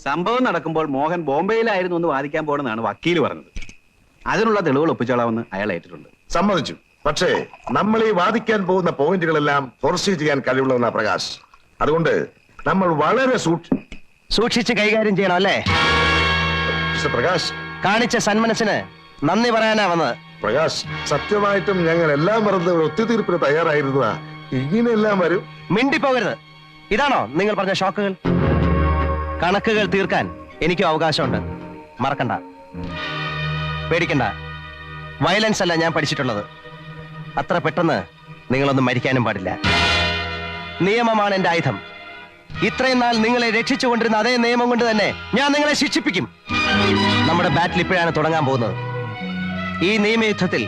സംഭവം നടക്കുമ്പോൾ മോഹൻ ബോംബെയിലായിരുന്നു എന്ന് വാദിക്കാൻ പോകണമെന്നാണ് വക്കീൽ പറഞ്ഞത്. അതിനുള്ള തെളിവുകൾ ഒപ്പിച്ചോളാമെന്ന് അയാൾ ഏറ്റിട്ടുണ്ട്. സമ്മതിച്ചു. പക്ഷേ നമ്മൾ ഈ വാദിക്കാൻ പോകുന്ന പോയിന്റുകളെല്ലാം ഫോർസീവ് ചെയ്യാൻ കഴിവുള്ളവനാ പ്രകാശ്. അതുകൊണ്ട് നമ്മൾ വളരെ സൂക്ഷിച്ച് കൈകാര്യം ചെയ്യണം അല്ലേ? പ്രകാശ്, കാണിച്ച സന്മനസ്സിന് നന്ദി പറയാനാ വന്നത്. പ്രകാശ്, സത്യമായിട്ടും ഞങ്ങൾ എല്ലാം മറന്ന് ഒരു ഒത്തുതീർപ്പിന് തയ്യാറായിരുന്നതാ. ഇങ്ങനെയെല്ലാം വരും. മിണ്ടിപ്പോകരുത്. ഇതാണോ നിങ്ങൾ പറഞ്ഞ ഷോക്കുകൾ? കണക്കുകൾ തീർക്കാൻ എനിക്കും അവകാശമുണ്ട്. മറക്കണ്ട, പേടിക്കണ്ട. വയലൻസ് അല്ല ഞാൻ പഠിച്ചിട്ടുള്ളത്. അത്ര പെട്ടെന്ന് നിങ്ങളൊന്നും മരിക്കാനും പാടില്ല. നിയമമാണ് എന്റെ ആയുധം. ഇത്രയും നാൾ നിങ്ങളെ രക്ഷിച്ചുകൊണ്ടിരുന്ന അതേ നിയമം കൊണ്ട് തന്നെ ഞാൻ നിങ്ങളെ ശിക്ഷിപ്പിക്കും. നമ്മുടെ ബാറ്റിൽ ഇപ്പോഴാണ് തുടങ്ങാൻ പോകുന്നത്. ഈ നിയമയുദ്ധത്തിൽ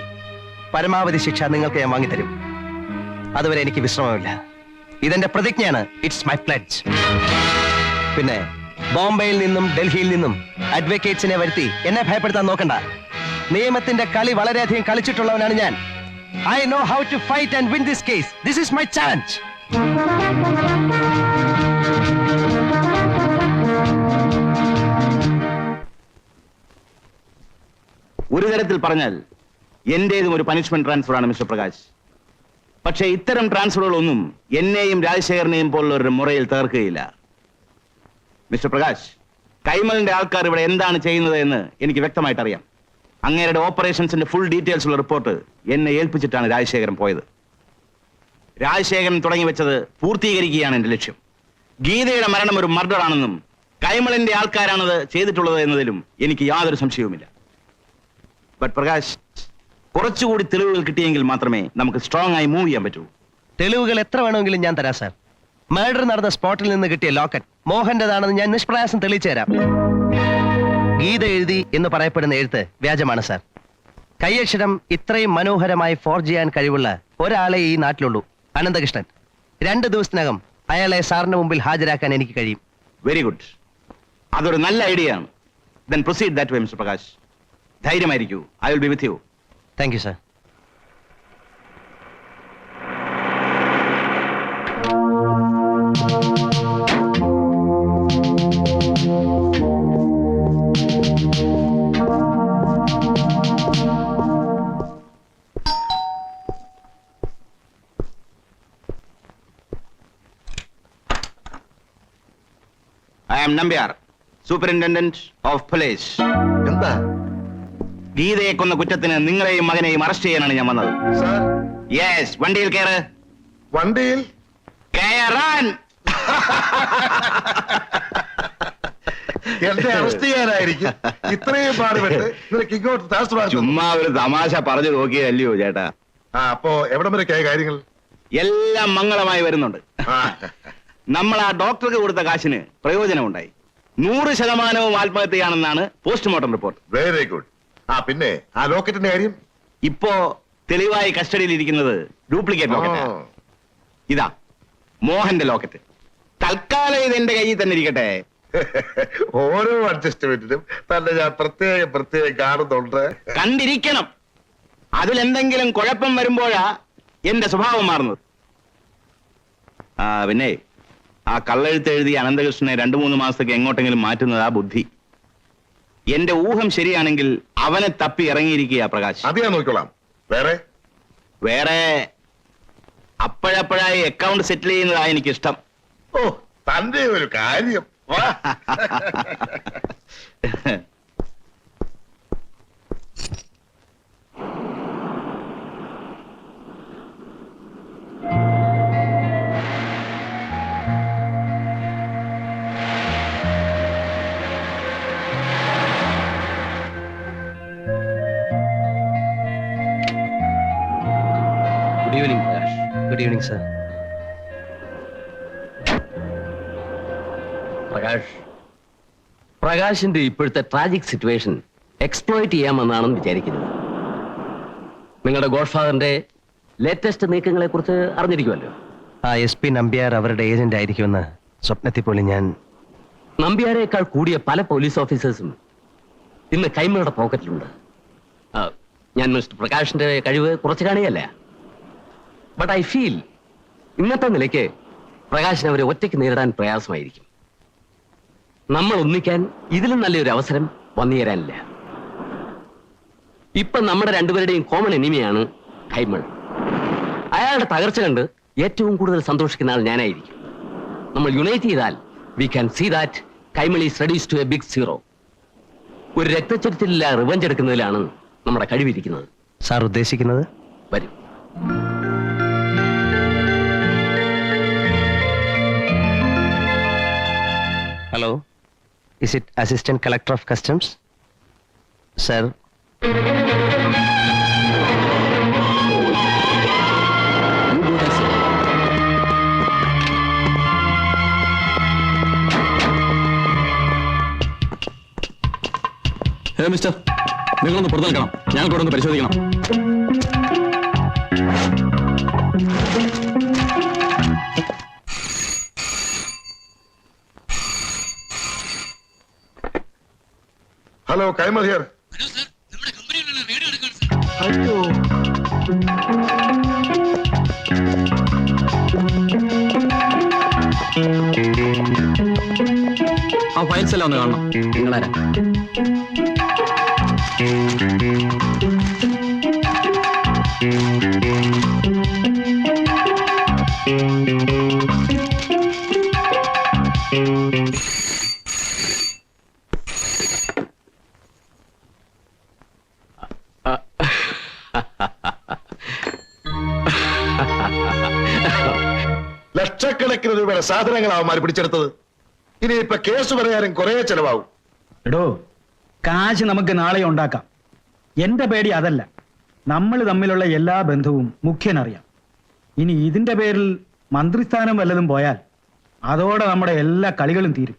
പരമാവധി ശിക്ഷ നിങ്ങൾക്ക് ഞാൻ വാങ്ങിത്തരും. അതുവരെ എനിക്ക് വിശ്രമമില്ല. ഇതെന്റെ പ്രതിജ്ഞയാണ്. It's my pledge. പിന്നെ ബോംബെയിൽ നിന്നും ഡൽഹിയിൽ നിന്നും അഡ്വക്കേറ്റ്സിനെ വരുത്തി എന്നെ ഭയപ്പെടുത്താൻ നോക്കണ്ട. നിയമത്തിന്റെ കളി വളരെയധികം കളിച്ചിട്ടുള്ളവനാണ് ഞാൻ. I know how to fight and win this case. This is my challenge. ഒരു തരത്തിൽ പറഞ്ഞാൽ എന്റേതും ഒരു പനിഷ്മെന്റ് ട്രാൻസ്ഫർ ആണ് മിസ്റ്റർ പ്രകാശ്. പക്ഷേ ഇത്തരം ട്രാൻസ്ഫറുകളൊന്നും എന്നെയും രാജശേഖരനെയും പോലുള്ളവരുടെ മുറയിൽ തകർക്കുകയില്ല. മിസ്റ്റർ പ്രകാശ്, കൈമലിന്റെ ആൾക്കാർ ഇവിടെ എന്താണ് ചെയ്യുന്നത് എന്ന് എനിക്ക് വ്യക്തമായിട്ട് അറിയാം. അങ്ങേരുടെ ഓപ്പറേഷൻസിന്റെ ഫുൾ ഡീറ്റെയിൽസ് ഉള്ള റിപ്പോർട്ട് എന്നെ ഏൽപ്പിച്ചിട്ടാണ് രാജശേഖരൻ പോയത്. രാജശേഖരൻ തുടങ്ങി വെച്ചത് പൂർത്തീകരിക്കുകയാണ് എന്റെ ലക്ഷ്യം. ഗീതയുടെ മരണം ഒരു മർഡർ ആണെന്നും കൈമളിന്റെ ആൾക്കാരാണത് ചെയ്തിട്ടുള്ളത് എന്നതിലും എനിക്ക് യാതൊരു സംശയവുമില്ല. ബട്ട് പ്രകാശ്, കുറച്ചുകൂടി തെളിവുകൾ കിട്ടിയെങ്കിൽ മാത്രമേ നമുക്ക് സ്ട്രോങ് ആയി മൂവ് ചെയ്യാൻ പറ്റൂ. തെളിവുകൾ എത്ര വേണമെങ്കിലും ഞാൻ തരാം സാർ. മർഡർ നടന്ന സ്പോട്ടിൽ നിന്ന് കിട്ടിയ ലോക്കറ്റ് മോഹന്റേതാണെന്ന് ഞാൻ നിഷ്പ്രയാസം തെളിയിച്ചു തരാം. ഗീത എഴുതി എന്ന് പറയപ്പെടുന്ന എഴുത്ത് വ്യാജമാണ് സാർ. കൈയക്ഷരം ഇത്രയും മനോഹരമായി ഫോർജ് ചെയ്യാൻ കഴിവുള്ള ഒരാളെ ഈ നാട്ടിലുള്ളൂ, അനന്തകൃഷ്ണൻ. 2 ദിവസത്തിനകം അയാളെ സാറിന് മുമ്പിൽ ഹാജരാക്കാൻ എനിക്ക് കഴിയും. Very good. അതൊരു നല്ല ഐഡിയ ആണ്. Then proceed that way mister Prakash. ധൈര്യമായിരിക്കൂ. I will be with you. Thank you sir. I am Nambiar, Superintendent of Police. എന്താ? ഗീതയെ കൊന്ന കുറ്റത്തിന് നിങ്ങളെയും മകനെയും അറസ്റ്റ് ചെയ്യാനാണ് ഞാൻ വന്നത്. സാർ? യെസ്. വണ്ടിയിൽ കയറ്. വണ്ടിയിൽ കയറാൻ. എന്നെ അറസ്റ്റ് ചെയ്യാനായിരിക്കും ഇത്രയും പാടുപെട്ട് നിനക്ക് ഇങ്ങോട്ട് ട്രാൻസ്ഫർ ആക്കി. ചുമ്മാ ഒരു തമാശ പറഞ്ഞു നോക്കിയല്ലയോ ചേട്ടാ. അപ്പോ എവിടം വരെയൊക്കെ കാര്യങ്ങൾ? എല്ലാം മംഗളമായി വരുന്നുണ്ട്. നമ്മൾ ആ ഡോക്ടർക്ക് കൊടുത്ത കാശിന് പ്രയോജനമുണ്ടായി. 100% ആത്മഹത്യയാണെന്നാണ് പോസ്റ്റ്മോർട്ടം റിപ്പോർട്ട്. Very good. പിന്നെ ആ ലോക്കറ്റിന്റെ കാര്യം? ഇപ്പോ തെളിവായി കസ്റ്റഡിയിൽ ഇരിക്കുന്നത് ഡ്യൂപ്ലിക്കേറ്റ് ലോക്കറ്റ്. ഇതാ മോഹന്റെ ലോക്കറ്റ്. തൽക്കാലം ഇത് എന്റെ കയ്യിൽ തന്നെ ഇരിക്കട്ടെ. ഓരോ അഡ്ജസ്റ്റ്മെന്റിനും തന്നെ ഞാൻ പ്രത്യേകം കാണുന്നുണ്ട്. കണ്ടിരിക്കണം. അതിലെന്തെങ്കിലും കുഴപ്പം വരുമ്പോഴാ എന്റെ സ്വഭാവം മാറുന്നത്. പിന്നെ ആ കള്ളെഴുത്ത് എഴുതി അനന്തകൃഷ്ണനെ 2-3 മാസത്തേക്ക് എങ്ങോട്ടെങ്കിലും മാറ്റുന്നതാ ബുദ്ധി. എന്റെ ഊഹം ശരിയാണെങ്കിൽ അവനെ തപ്പി ഇറങ്ങിയിരിക്കുക പ്രകാശ്. അത് ഞാൻ നോക്കിക്കോളാം. വേറെ അപ്പോഴപ്പോഴായി അക്കൗണ്ട് സെറ്റിൽ ചെയ്യുന്നതാ എനിക്കിഷ്ടം. ഓ, തന്റെ ഒരു കാര്യം. Good evening, sir. പ്രകാശിന്റെ ഇപ്പോഴത്തെ ട്രാജിക് സിറ്റുവേഷൻ എക്സ്പ്ലോയിറ്റ് ചെയ്യാമെന്നാണെന്ന് വിചാരിക്കുന്നത്. നിങ്ങളുടെ ഗോഡ്ഫാദറിന്റെ ലേറ്റസ്റ്റ് നീക്കങ്ങളെ കുറിച്ച് അറിഞ്ഞിരിക്കുമല്ലോ. SP നമ്പ്യാർ അവരുടെ ഏജന്റ് ആയിരിക്കുമെന്ന് സ്വപ്നത്തിൽ പോലും ഞാൻ. നമ്പ്യാരേക്കാൾ കൂടിയ പല പോലീസ് ഓഫീസേഴ്സും ഇന്ന് കൈമളുടെ പോക്കറ്റിലുണ്ട്. ഞാൻ മിസ്റ്റർ പ്രകാശിന്റെ കഴിവ് കുറച്ച് കാണുകയല്ല. ബട്ട് ഐ ഫീൽ ഇന്നത്തെ നിലയ്ക്ക് പ്രകാശിനെ അവരെ ഒറ്റയ്ക്ക് നേരിടാൻ പ്രയാസമായിരിക്കും. നമ്മൾ ഒന്നിക്കാൻ ഇതിലും നല്ലൊരു അവസരം വന്നു തരാനില്ല. ഇപ്പൊ നമ്മുടെ രണ്ടുപേരുടെയും കോമൺ എനിമിയാണ് കൈമൾ. അയാളുടെ തകർച്ച കണ്ട് ഏറ്റവും കൂടുതൽ സന്തോഷിക്കുന്ന ആൾ ഞാനായിരിക്കും. നമ്മൾ യുണൈറ്റ് ചെയ്താൽ we can see that Kaimal is reduce to a big zero. ഒരു രക്തച്ചൊരിച്ചിലില്ല റിവഞ്ച് എടുക്കുന്നതിലാണ് നമ്മുടെ കഴിവിരിക്കുന്നത്. സാർ ഉദ്ദേശിക്കുന്നത്? വരും. Hello, is it assistant collector of customs? Sir, hey mister, നിങ്ങളൊന്ന് പുറത്തു നിൽക്കണം. ഞങ്ങൾക്ക് ഇവിടെ ഒന്ന് പരിശോധിക്കണം. Hello, Kaimal here. അയ്യോ, ആ ഫയൽസ് എല്ലാം ഒന്ന് കാണണം. നിങ്ങളാരാ? ലക്ഷക്കണക്കിന് രൂപയുടെ സാധനങ്ങൾ അവന്മാർ പിടിച്ചെടുത്തത്. ഇനി ഇപ്പൊ കേസ് പറയാനും കുറെ ചെലവാകും. എടോ, കാശ് നമുക്ക് നാളെ ഉണ്ടാക്കാം. എന്റെ പേടി അതല്ല. നമ്മൾ തമ്മിലുള്ള എല്ലാ ബന്ധവും മുഖ്യനറിയാം. ഇനി ഇതിന്റെ പേരിൽ മന്ത്രിസ്ഥാനം വല്ലതും പോയാൽ അതോടെ നമ്മുടെ എല്ലാ കളികളും തീരും.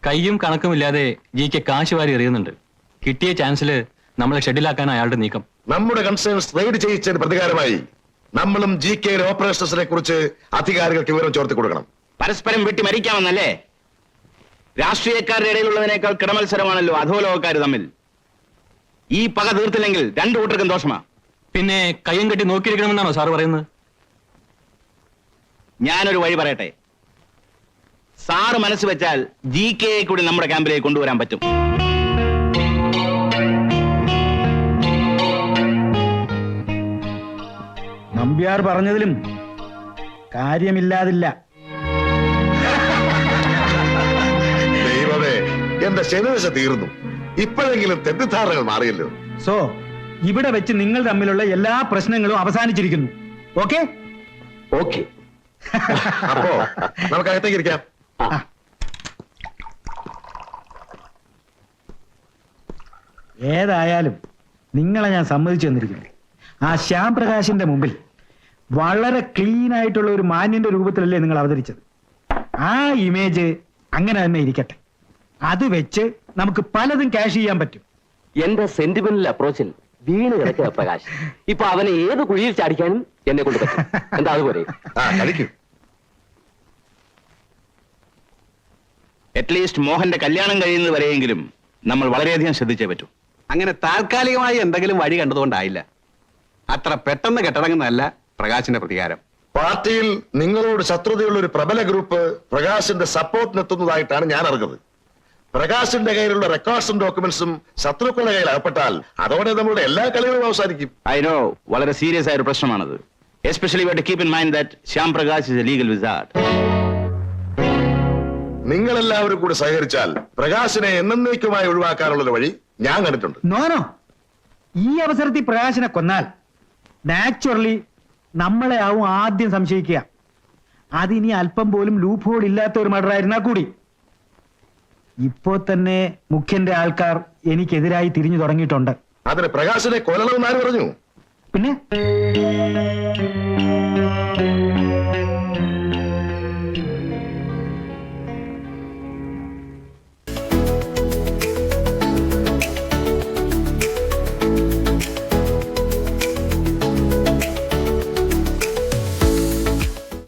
കയ്യും കണക്കുമില്ലാതെ ജിക്ക് കാശ് വാരി എറിയുന്നുണ്ട്. കിട്ടിയ ചാൻസിൽ നമ്മളെ ഷെഡിലാക്കാൻ അയാളുടെ നീക്കം. നമ്മുടെ കൺസേൺസ് റെയ്ഡ് ചെയ്യിച്ചതിന് പ്രതികാരമായി നമ്മളും ജി കെയുടെ ഓപ്പറേഷൻസിനെ കുറിച്ച് അധികാരികൾക്ക് വിവരം ചോർത്തി കൊടുക്കണം. പരസ്പരം വെട്ടി മരിക്കാമെന്നല്ലേ? രാഷ്ട്രീയക്കാരുടെ ഇടയിലുള്ളതിനേക്കാൾ കിടമത്സരമാണല്ലോ അധോലോകക്കാർ തമ്മിൽ. ഈ പക തീർത്തില്ലെങ്കിൽ രണ്ടു കൂട്ടർക്കും ദോഷമാ. പിന്നെ കയ്യും കെട്ടി നോക്കിയിരിക്കണമെന്നാണോ സാറ് പറയുന്നത്? ഞാനൊരു വഴി പറയട്ടെ. സാറ് മനസ്സ് വെച്ചാൽ ജി കെ കൂടി നമ്മുടെ ക്യാമ്പിലേക്ക് കൊണ്ടുവരാൻ പറ്റും. നമ്പ്യാർ പറഞ്ഞതിലും കാര്യമില്ലാതില്ല. ദൈവമേ, എന്റെ ശനിദശ തീർന്നു. ഇപ്പോഴെങ്കിലും തെറ്റിദ്ധാരണകൾ മാറിയല്ലോ. സോ ഇവിടെ വെച്ച് നിങ്ങൾ തമ്മിലുള്ള എല്ലാ പ്രശ്നങ്ങളും അവസാനിച്ചിരിക്കുന്നു. ഓക്കെ? ഓക്കെ. അപ്പോ നമുക്ക് അകത്തേക്ക് ഇരിക്കാം. ഏതായാലും നിങ്ങളെ ഞാൻ സമ്മതിച്ചു തന്നിരിക്കുന്നു. ആ ശ്യാം പ്രകാശിന്റെ മുമ്പിൽ വളരെ ക്ലീൻ ആയിട്ടുള്ള ഒരു മാന്യന്റെ രൂപത്തിലല്ലേ നിങ്ങൾ അവതരിച്ചത്. ആ ഇമേജ് അങ്ങനെ തന്നെ ഇരിക്കട്ടെ. അത് വെച്ച് നമുക്ക് പലതും ക്യാഷ് ചെയ്യാൻ പറ്റും. എന്റെ സെന്റിമെന്റൽ അപ്രോച്ചിൽ വീണ് കിടക്കുക പ്രകാശ്. ഇപ്പൊ അവനെ ഏത് കുഴിയിൽ ചാടിക്കാനും എന്നെ കൊണ്ട് പറ്റും. എന്താ അതുപോലെ? കളിക്കൂ. അറ്റ്ലീസ്റ്റ് മോഹന്റെ കല്യാണം കഴിയുന്നത് വരെയെങ്കിലും നമ്മൾ വളരെയധികം ശ്രദ്ധിച്ചേ പറ്റൂ. അങ്ങനെ താൽക്കാലികമായി എന്തെങ്കിലും വഴി കണ്ടതുകൊണ്ടായില്ല. അത്ര പെട്ടെന്ന് കെട്ടടങ്ങുന്നതല്ല പ്രകാശിന്റെ പ്രതികാരം. പാർട്ടിയിൽ നിങ്ങളോട് ശത്രുതയുള്ള ഒരു പ്രബല ഗ്രൂപ്പ് പ്രകാശിന്റെ സപ്പോർട്ടിനെത്തുന്നതായിട്ടാണ് ഞാൻ അറിഞ്ഞത്. പ്രകാശിന്റെ കയ്യിലുള്ള റെക്കോർഡ്സും ഡോക്യുമെന്റ്സും ശത്രുക്കളുടെ കയ്യിൽ അകപ്പെട്ടാൽ അതോടെ നമ്മളുടെ എല്ലാ കളികളും അവസാനിക്കും. ഐ നോ, വളരെ സീരിയസ് ആയ ഒരു പ്രശ്നമാണത്. Especially we have to keep in mind that Shyam Prakash is a legal wizard. നിങ്ങളെല്ലാവരും കൂടി സഹകരിച്ചാൽ പ്രകാശിനെ എന്നേക്കുമായി ഒഴിവാക്കാനുള്ള ഒരു വഴി ഞാൻ കണ്ടിട്ടുണ്ട്. നോനോ, ഈ അവസരത്തിൽ പ്രകാശിനെ കൊന്നാൽ നാച്ചുറലി നമ്മളെ ആവും ആദ്യം സംശയിക്കുക. അതിനി അല്പം പോലും ലൂപ്പ് ഹോൾ ഇല്ലാത്ത ഒരു മർഡർ ആയിരുന്നാൽ കൂടി. ഇപ്പോ തന്നെ മുഖ്യന്റെ ആൾക്കാർ എനിക്കെതിരായി തിരിഞ്ഞു തുടങ്ങിയിട്ടുണ്ട്. അതിന് പ്രകാശിനെ കൊല്ലണമെന്ന് ആര് പറഞ്ഞു? പിന്നെ